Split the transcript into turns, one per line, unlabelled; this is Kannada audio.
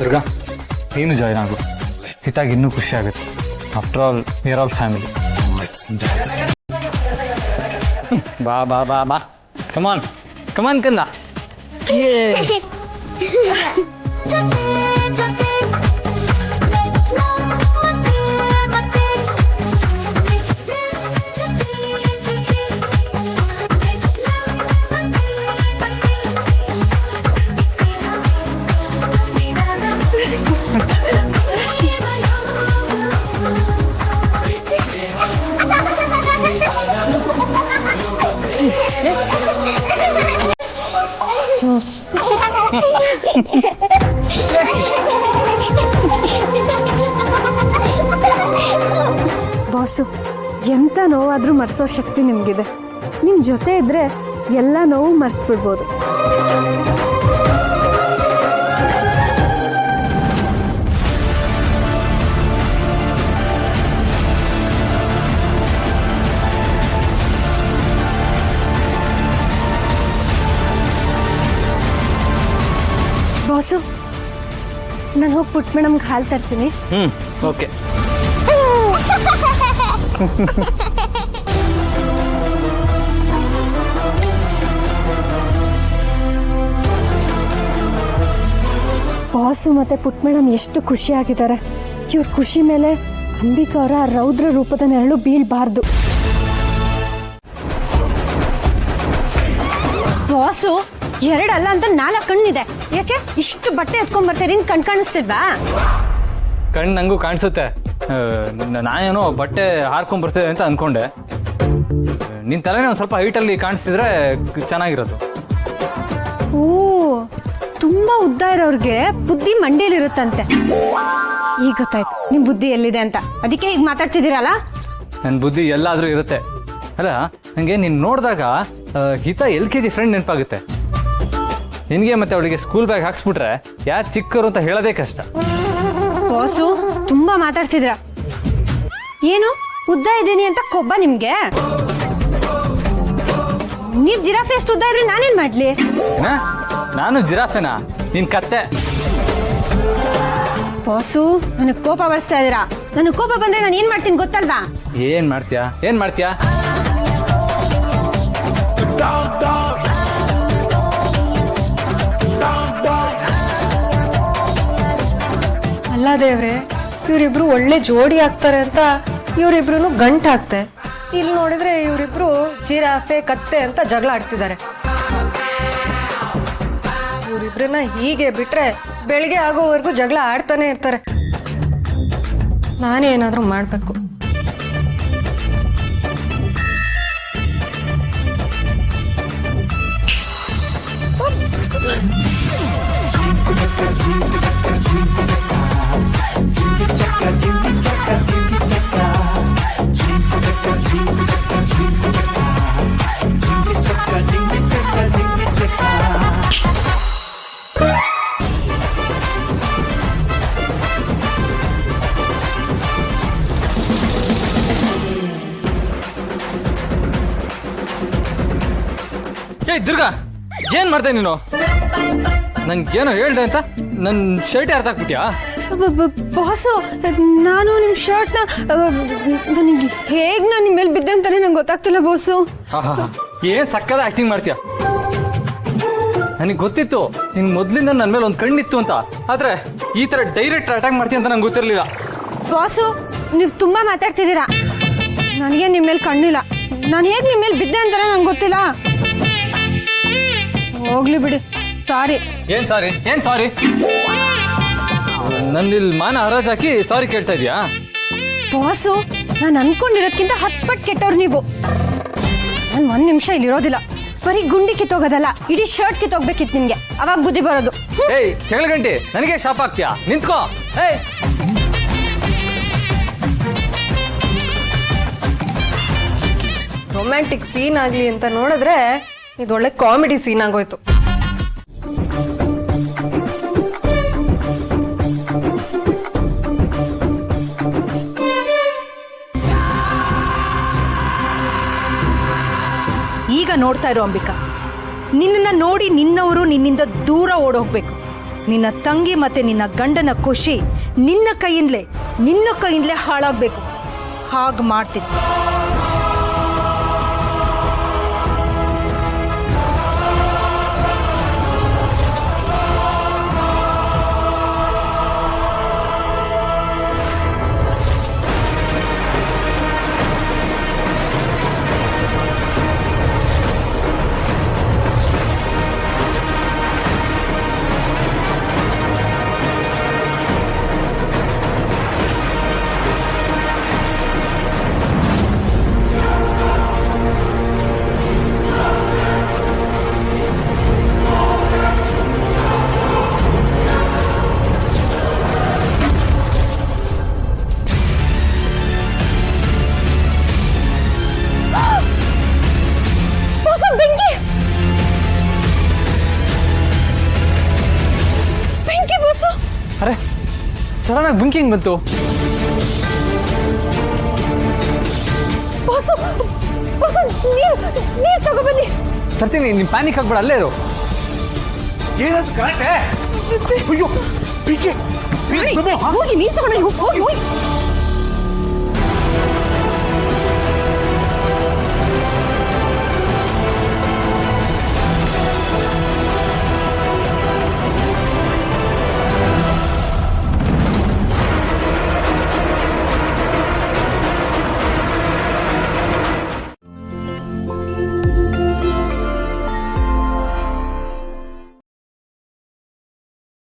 ದುರ್ಗಾ ನೀನು ಜಾಯ್ನ್ ಆಗು, ಹಿತಾಗಿ ಇನ್ನೂ ಖುಷಿ ಆಗುತ್ತೆ. After all we are all family. ಬಾ ಬಾ ಬಾ ಬಾ, ಕಮಾನ್ ಕಮಾನ್ ಕಂದ.
ಬಾಸು, ಎಂತ ನೋವಾದ್ರೂ ಮರೆಸೋ ಶಕ್ತಿ ನಿಮ್ಗಿದೆ. ನಿಮ್ ಜೊತೆ ಇದ್ರೆ ಎಲ್ಲ ನೋವು ಮರ್ತು ಬಿಡ್ಬೋದು. ಬಾಸು, ನಾನು ಹೋಗಿ ಪುಟ್ಟ ಮೇಡಮ್ಗೆ ಹಾಲು ತರ್ತೀನಿ.
ಓಕೆ.
ಬಾಸು ಮತ್ತೆ ಪುಟ್ಟ ಮೇಡಮ್ ಎಷ್ಟು ಖುಷಿಯಾಗಿದ್ದಾರೆ. ಇವ್ರ ಖುಷಿ ಮೇಲೆ ಅಂಬಿಕಾ ಅವರ ರೌದ್ರ ರೂಪದ ನೆರಳು ಬೀಳ್ಬಾರ್ದು. ಬಾಸು, ಎರಡಲ್ಲ ಅಂತ 4 ಕಣ್ಣಿದೆ. ಯಾಕೆ ಇಷ್ಟು ಬಟ್ಟೆ ಎತ್ಕೊಂಡ್ ಬರ್ತೀರಿ? ಕಣ್ ಕಾಣಿಸ್ತಿದ್ವಾ?
ಕಣ್ಣು ನಂಗೂ ಕಾಣಿಸುತ್ತೆ. ನಾನೇನೋ ಬಟ್ಟೆ ಹಾರ್ಕೊಂಡ್ ಬರ್ತಿದೆ ಅಂತ ಅನ್ಕೊಂಡೆ. ನಿನ್ ತಲೆನೇ ಒಂದ್ ಸ್ವಲ್ಪ ಹೈಟಲ್ಲಿ ಕಾಣಿಸ್ತಿದ್ರೆ ಚೆನ್ನಾಗಿರೋದು.
ಓ, ತುಂಬಾ ಉದ್ದ ಇರೋರ್ಗೆ ಬುದ್ಧಿ ಮಂಡಿಯಲ್ಲಿರುತ್ತಂತೆ. ಈಗ ಗೊತ್ತಾಯ್ತು ನಿಮ್ ಬುದ್ಧಿ ಎಲ್ಲಿದೆ ಅಂತ. ಅದಕ್ಕೆ ಈಗ ಮಾತಾಡ್ತಿದ್ದೀರಲ್ಲ.
ನನ್ ಬುದ್ಧಿ ಎಲ್ಲಾದ್ರೂ ಇರುತ್ತೆ. ಅಲ್ಲ, ನಂಗೆ ನೀನ್ ನೋಡಿದಾಗ ಹಿತ LKG ಫ್ರೆಂಡ್ ನೆನಪಾಗುತ್ತೆ. ನಿನ್ಗೆ ಮತ್ತೆ ಅವಳಿಗೆ ಸ್ಕೂಲ್ ಬ್ಯಾಗ್ ಹಾಕ್ಸ್ಬಿಟ್ರೆ ಯಾರು ಚಿಕ್ಕರು ಅಂತ ಹೇಳೋದೇ ಕಷ್ಟ.
ಬಾಸು, ತುಂಬಾ ಮಾತಾಡ್ತಿದ್ರ. ಏನು ಉದ್ದ ಇದ್ದೀನಿ ಅಂತ ಕೊಬ್ಬ ನಿಮ್ಗೆ? ನೀವ್ ಜಿರಾಫೆ ಎಷ್ಟು ಉದ್ದ ಇದ್ರೆ ನಾನೇನ್ ಮಾಡ್ಲಿ?
ನಾನು ಜಿರಾಫೆನಾ? ನಿನ್ ಕತ್ತೆ.
ಬಾಸು, ನನಗ್ ಕೋಪ ಬರ್ಸ್ತಾ ಇದೀರಾ. ನನಗ್ ಕೋಪ ಬಂದ್ರೆ ನಾನು ಏನ್ ಮಾಡ್ತೀನಿ ಗೊತ್ತಲ್ವಾ?
ಏನ್ ಮಾಡ್ತೀಯಾ? ಏನ್ ಮಾಡ್ತೀಯಾ?
ಅಲ್ಲ ದೇವ್ರೆ, ಇವರಿಬ್ರು ಒಳ್ಳೆ ಜೋಡಿ ಆಗ್ತಾರೆ ಅಂತ ಇವರಿಬ್ರು ಗಂಟ್ ಹಾಕ್ತೆ. ಇಲ್ಲಿ ನೋಡಿದ್ರೆ ಇವರಿಬ್ರು ಜಿರಾಫೆ ಕತ್ತೆ ಅಂತ ಜಗಳ ಆಡ್ತಿದ್ದಾರೆ. ಇವರಿಬ್ರನ್ನ ಹೀಗೆ ಬಿಟ್ರೆ ಬೆಳಿಗ್ಗೆ ಆಗೋವರೆಗೂ ಜಗಳ ಆಡ್ತಾನೆ ಇರ್ತಾರೆ. ನಾನೇ ಏನಾದ್ರೂ ಮಾಡ್ಬೇಕು.
ಏ ದುರ್ಗಾ, ಏನ್ ಮಾಡ್ದೆ ನೀನು? ನನ್ಗೇನೋ ಹೇಳ್ದೆ ಅಂತ ನನ್ ಶರ್ಟ್ ಅರ್ಥ ಹಾಕ್ಬಿಟ್ಯಾ?
ಬಾಸು, ನಾನು ನಿಮ್ ಶರ್ಟ್ ನನಗೆ ಹೇಗ್ ನಾನು ನಿಮ್ ಮೇಲೆ ಬಿದ್ದೆ ಅಂತಾನೆ ನಂಗೆ ಗೊತ್ತಾಗ್ತಿಲ್ಲ ಬಾಸು.
ಏನ್ ಸಕ್ಕದ ಆಕ್ಟಿಂಗ್ ಮಾಡ್ತೀಯ? ನನಗೆ ಗೊತ್ತಿತ್ತು ನಿನ್ ಮೊದ್ಲಿಂದ ನನ್ ಮೇಲೆ ಒಂದ್ ಕಣ್ಣಿತ್ತು ಅಂತ. ಆದ್ರೆ ಈ ತರ ಡೈರೆಕ್ಟ್ ಅಟ್ಯಾಕ್ ಮಾಡ್ತೀಯ ಅಂತ ನಂಗೆ ಗೊತ್ತಿರ್ಲಿಲ್ಲ.
ಬಾಸು, ನೀವ್ ತುಂಬಾ ಮಾತಾಡ್ತಿದ್ದೀರಾ. ನನಗೆ ನಿಮ್ ಮೇಲೆ ಕಣ್ಣಿಲ್ಲ. ನಾನು ಹೇಗ್ ನಿಮ್ ಮೇಲೆ ಬಿದ್ದೆ ಅಂತಾನೆ ನಂಗೆ ಗೊತ್ತಿಲ್ಲ. ಹೋಗ್ಲಿ ಬಿಡಿ, ಸಾರಿ.
ಏನ್ ಸಾರಿ? ಏನ್ ಸಾರಿ? ನನ್ನ ಇಲ್ಲಿ ಮಾನ ಹರಾಜ್ ಹಾಕಿ ಸಾರಿ ಕೇಳ್ತಾ ಇದೀಯಾ?
ಬಾಸು, ನಾನು ಅನ್ಕೊಂಡಿರೋದ್ಕಿಂತ 10 ಪಟ್ಟು ಕೆಟ್ಟವ್ರು ನೀವು. ನಾನು 1 ನಿಮಿಷ ಇಲ್ಲಿ ಇರೋದಿಲ್ಲ. ಬರೀ ಗುಂಡಿ ಕಿತ್ತೋಗೋದಲ್ಲ, ಇಡೀ ಶರ್ಟ್ ಕಿತ್ತೋಗ್ಬೇಕಿತ್ತು ನಿಮ್ಗೆ. ಅವಾಗ ಬುದ್ಧಿ ಬರೋದು.
ಏಯ್ ಕೆಳಗಂಟಿ, ನನಗೆ ಶಾಪ್ ಆಗ್ತೀಯಾ? ನಿಂತ್ಕೋ. ಏಯ್,
ರೊಮ್ಯಾಂಟಿಕ್ ಸೀನ್ ಆಗ್ಲಿ ಅಂತ ನೋಡಿದ್ರೆ ಇದೊಳ್ಳೆ ಕಾಮಿಡಿ ಸೀನ್ ಆಗೋಯ್ತು.
ಈಗ ನೋಡ್ತಾ ಇರೋ ಅಂಬಿಕಾ, ನಿನ್ನನ್ನ ನೋಡಿ ನಿನ್ನವರು ನಿನ್ನಿಂದ ದೂರ ಓಡೋಗ್ಬೇಕು. ನಿನ್ನ ತಂಗಿ ಮತ್ತೆ ನಿನ್ನ ಗಂಡನ ಖುಷಿ ನಿನ್ನ ಕೈಯಿಂದಲೇ ಹಾಳಾಗ್ಬೇಕು. ಹಾಗೆ ಮಾಡ್ತೀನಿ.
ಬಾಸು ಬೆಂಕಿ ಬೆಂಕಿ ಬಾಸು.
ಅರೆ ಸಡನ್ ಆಗಿ ಬೆಂಕಿ ಹೆಂಗ್ ಬಂತು?
ಬಾಸು ಬಾಸು ನೀರು ತಗೊಬನ್ನಿ.
ತರ್ತೀನಿ, ನೀನ್ ಪ್ಯಾನಿಕ್ ಆಗ್ಬೇಡ, ಅಲ್ಲೇ ಇರು.
ಏನದು ಗಲಾಟೆ? ಅಯ್ಯೋ, ಪಿಕೆ,
ಹೋಗಿ ನೀರು ತಗೊಂಡು ಹೋಗಿ ಹೋಗಿ